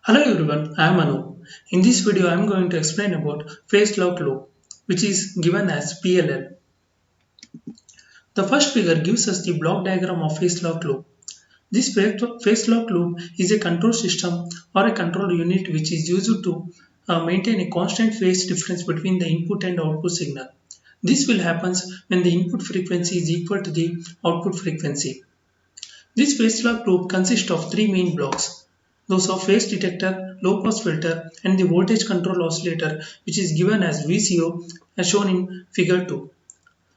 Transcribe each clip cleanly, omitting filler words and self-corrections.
Hello everyone, I am Anu. In this video, I am going to explain about phase lock loop, which is given as PLL. The first figure gives us the block diagram of phase lock loop. This phase lock loop is a control system or a control unit which is used to maintain a constant phase difference between the input and output signal. This will happen when the input frequency is equal to the output frequency. This phase lock loop consists of three main blocks. Those are phase detector, low pass filter and the voltage control oscillator, which is given as VCO as shown in figure 2.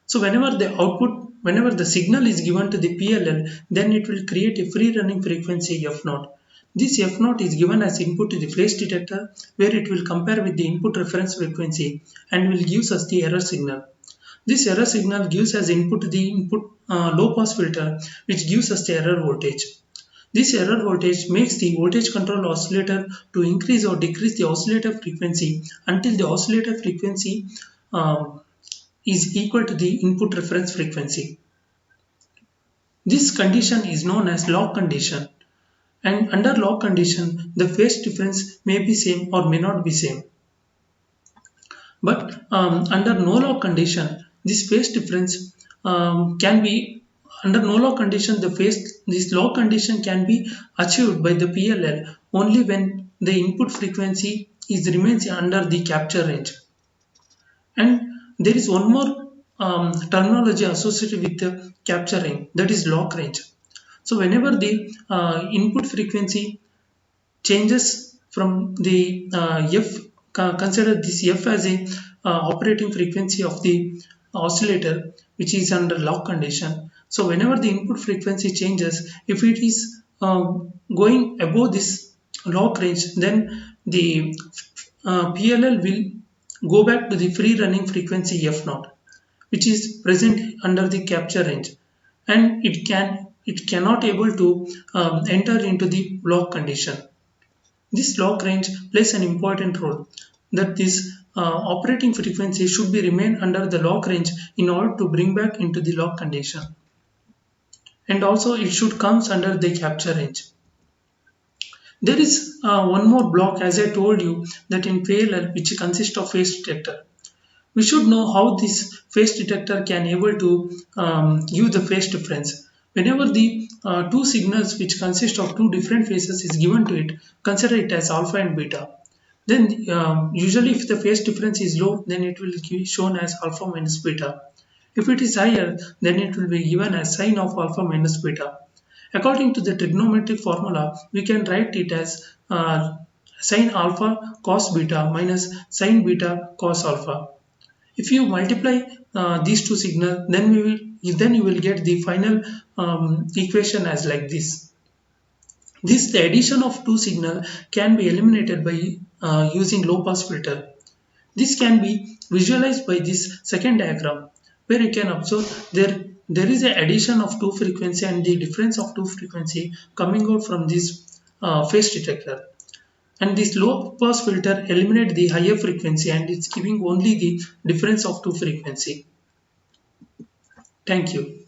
So whenever the signal is given to the PLL, then it will create a free running frequency F0. This F0 is given as input to the phase detector where it will compare with the input reference frequency and will give us the error signal. This error signal gives as input to the input low pass filter, which gives us the error voltage. This error voltage makes the voltage control oscillator to increase or decrease the oscillator frequency until the oscillator frequency is equal to the input reference frequency. This condition is known as lock condition, and under lock condition the phase difference may be same or may not be same. But under no lock condition, this phase difference can be under no lock condition. This lock condition can be achieved by the PLL only when the input frequency remains under the capture range. And there is one more terminology associated with the capture range, that is lock range. So whenever the input frequency changes from the consider this F as a operating frequency of the oscillator, which is under lock condition. So whenever the input frequency changes, if it is going above this lock range, then the PLL will go back to the free running frequency F0, which is present under the capture range, and it cannot able to enter into the lock condition. This lock range plays an important role, that this operating frequency should be remain under the lock range in order to bring back into the lock condition, and also it should comes under the capture range. There is one more block, as I told you, that in PLL, which consists of phase detector. We should know how this phase detector can able to give the phase difference. Whenever the two signals which consist of two different phases is given to it, consider it as alpha and beta. Then usually if the phase difference is low, then it will be shown as alpha minus beta. If it is higher, then it will be given as sine of alpha minus beta. According to the trigonometric formula, we can write it as sine alpha cos beta minus sine beta cos alpha. If you multiply these two signals, then you will get the final equation as like this. The addition of two signal can be eliminated by using low pass filter. This can be visualized by this second diagram, where you can observe there is an addition of two frequency and the difference of two frequency coming out from this phase detector. And this low pass filter eliminate the higher frequency and it's giving only the difference of two frequency. Thank you.